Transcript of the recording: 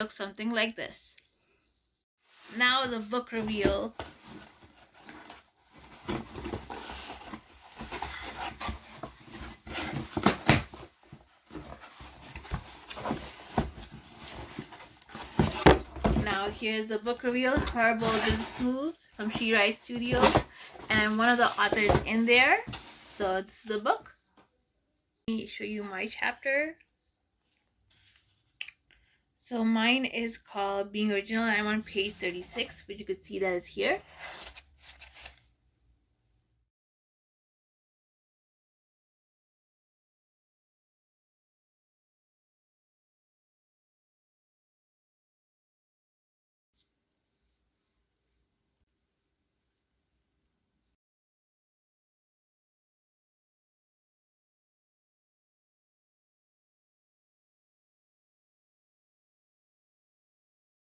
Look something like this. Now the book reveal. Now here's the book reveal, HerBoldBusinessMoves from She Writes Studios, and I'm one of the authors in there. So this is the book. Let me show you my chapter. So mine is called Being Original, and I'm on page 36, which you could see that is here.